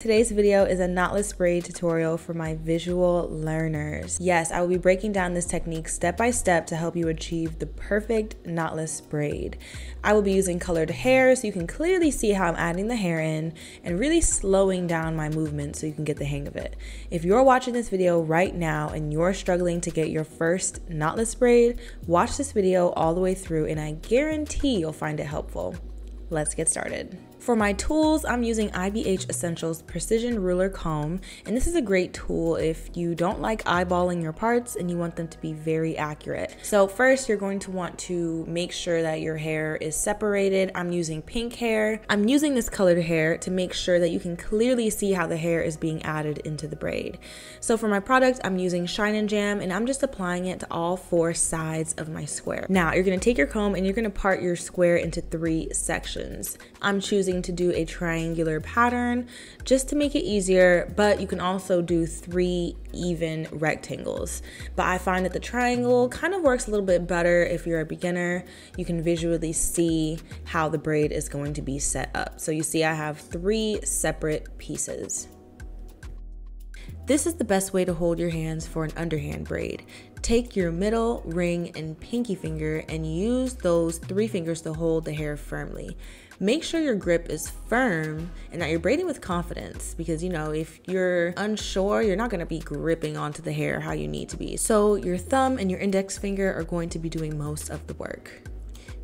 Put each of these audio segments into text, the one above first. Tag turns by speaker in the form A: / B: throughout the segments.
A: Today's video is a knotless braid tutorial for my visual learners. Yes, I will be breaking down this technique step by step to help you achieve the perfect knotless braid. I will be using colored hair so you can clearly see how I'm adding the hair in and really slowing down my movement so you can get the hang of it. If you're watching this video right now and you're struggling to get your first knotless braid, watch this video all the way through and I guarantee you'll find it helpful. Let's get started. For my tools, I'm using IBH Essentials Precision Ruler Comb, and this is a great tool if you don't like eyeballing your parts and you want them to be very accurate. So first, you're going to want to make sure that your hair is separated. I'm using pink hair. I'm using this colored hair to make sure that you can clearly see how the hair is being added into the braid. So for my product, I'm using Shine and Jam, and I'm just applying it to all 4 sides of my square. Now, you're gonna take your comb and you're gonna part your square into 3 sections. I'm choosing to do a triangular pattern just to make it easier, but you can also do 3 even rectangles. But I find that the triangle kind of works a little bit better if you're a beginner. You can visually see how the braid is going to be set up. So you see I have 3 separate pieces. This is the best way to hold your hands for an underhand braid. Take your middle, ring, and pinky finger and use those 3 fingers to hold the hair firmly. Make sure your grip is firm and that you're braiding with confidence because, you know, if you're unsure, you're not going to be gripping onto the hair how you need to be. So your thumb and your index finger are going to be doing most of the work.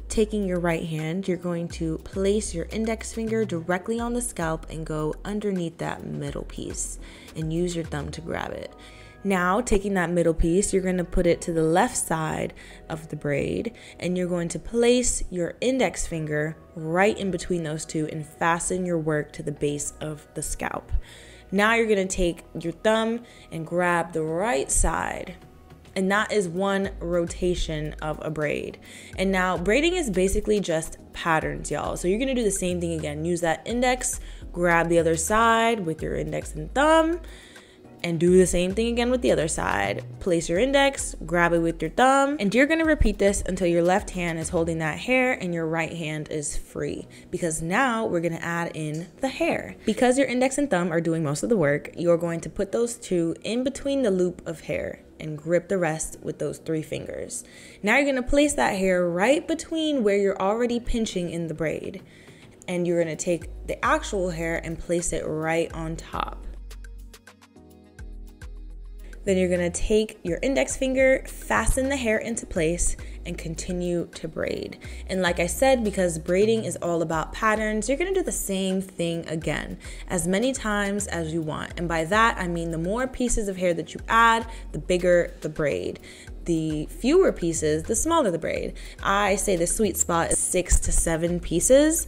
A: Taking your right hand, you're going to place your index finger directly on the scalp and go underneath that middle piece and use your thumb to grab it. Now, taking that middle piece, you're going to put it to the left side of the braid and you're going to place your index finger right in between those 2 and fasten your work to the base of the scalp. Now you're going to take your thumb and grab the right side. And that is 1 rotation of a braid. And now braiding is basically just patterns, y'all. So you're gonna do the same thing again. Use that index, grab the other side with your index and thumb, and do the same thing again with the other side. Place your index, grab it with your thumb, and you're gonna repeat this until your left hand is holding that hair and your right hand is free. Because now we're gonna add in the hair. Because your index and thumb are doing most of the work, you're going to put those 2 in between the loop of hair and grip the rest with those 3 fingers. Now you're gonna place that hair right between where you're already pinching in the braid. And you're gonna take the actual hair and place it right on top. Then you're gonna take your index finger, fasten the hair into place, and continue to braid. And like I said, because braiding is all about patterns, you're gonna do the same thing again, as many times as you want. And by that, I mean the more pieces of hair that you add, the bigger the braid. The fewer pieces, the smaller the braid. I say the sweet spot is 6 to 7 pieces.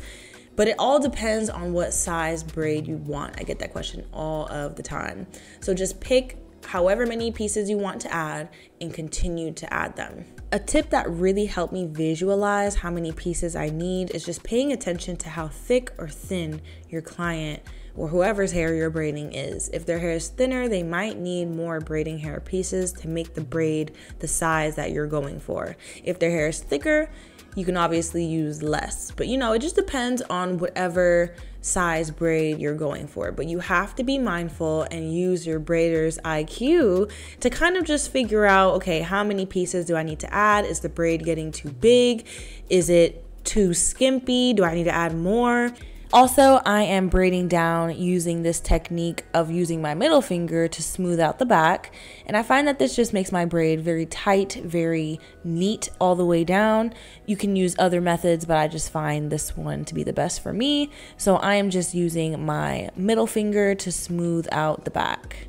A: But it all depends on what size braid you want. I get that question all of the time. So just pick however many pieces you want to add and continue to add them. A tip that really helped me visualize how many pieces I need is just paying attention to how thick or thin your client or whoever's hair you're braiding is. If their hair is thinner, they might need more braiding hair pieces to make the braid the size that you're going for. If their hair is thicker, you can obviously use less, but you know, it just depends on whatever size braid you're going for. But you have to be mindful and use your braider's IQ to kind of just figure out, okay, how many pieces do I need to add? Is the braid getting too big? Is it too skimpy? Do I need to add more? Also, I am braiding down using this technique of using my middle finger to smooth out the back. And I find that this just makes my braid very tight, very neat all the way down. You can use other methods, but I just find this one to be the best for me. So I am just using my middle finger to smooth out the back.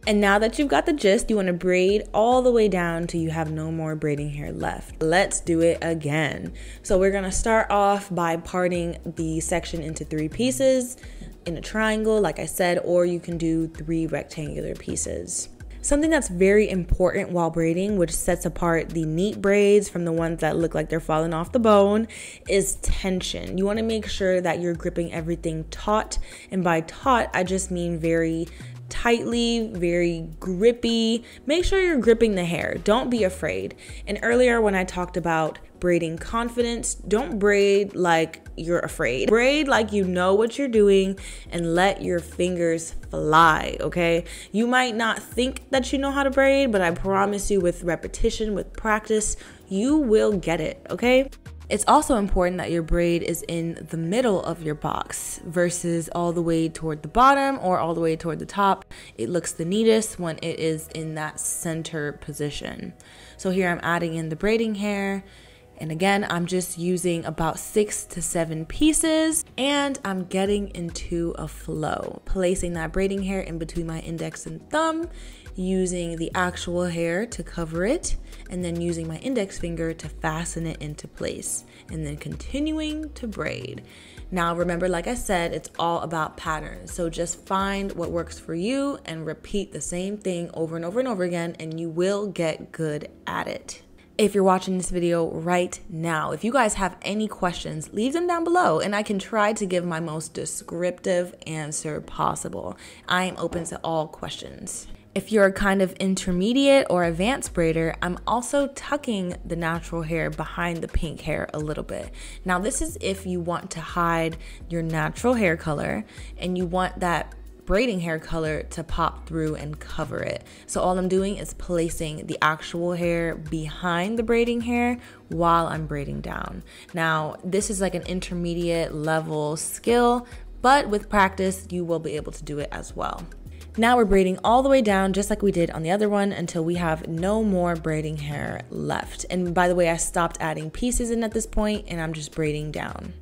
A: And now that you've got the gist, you want to braid all the way down till you have no more braiding hair left. Let's do it again. So we're gonna start off by parting the section into 3 pieces in a triangle, like I said, or you can do 3 rectangular pieces. Something that's very important while braiding, which sets apart the neat braids from the ones that look like they're falling off the bone, is tension. You want to make sure that you're gripping everything taut, and by taut, I just mean very tightly, very grippy. Make sure you're gripping the hair. Don't be afraid. And earlier when I talked about braiding confidence. Don't braid like you're afraid. Braid like you know what you're doing and let your fingers fly, okay? You might not think that you know how to braid, but I promise you with repetition, with practice, you will get it, okay? It's also important that your braid is in the middle of your box versus all the way toward the bottom or all the way toward the top. It looks the neatest when it is in that center position. So here I'm adding in the braiding hair. And again, I'm just using about 6 to 7 pieces and I'm getting into a flow, placing that braiding hair in between my index and thumb, using the actual hair to cover it, and then using my index finger to fasten it into place, and then continuing to braid. Now remember, like I said, it's all about patterns. So just find what works for you and repeat the same thing over and over and over again, and you will get good at it. If you're watching this video right now, if you guys have any questions, leave them down below and I can try to give my most descriptive answer possible. I am open to all questions. If you're a kind of intermediate or advanced braider, I'm also tucking the natural hair behind the pink hair a little bit. Now this is if you want to hide your natural hair color and you want that braiding hair color to pop through and cover it. So all I'm doing is placing the actual hair behind the braiding hair while I'm braiding down. Now this is like an intermediate level skill, but with practice you will be able to do it as well. Now we're braiding all the way down just like we did on the other one until we have no more braiding hair left. And by the way, I stopped adding pieces in at this point and I'm just braiding down.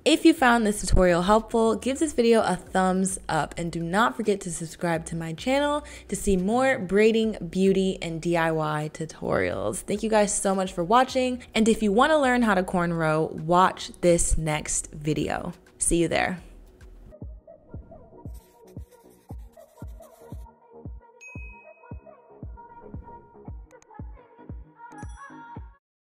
A: If you found this tutorial helpful, give this video a thumbs up and do not forget to subscribe to my channel to see more braiding, beauty, and DIY tutorials. Thank you guys so much for watching. And if you want to learn how to cornrow, watch this next video. See you there.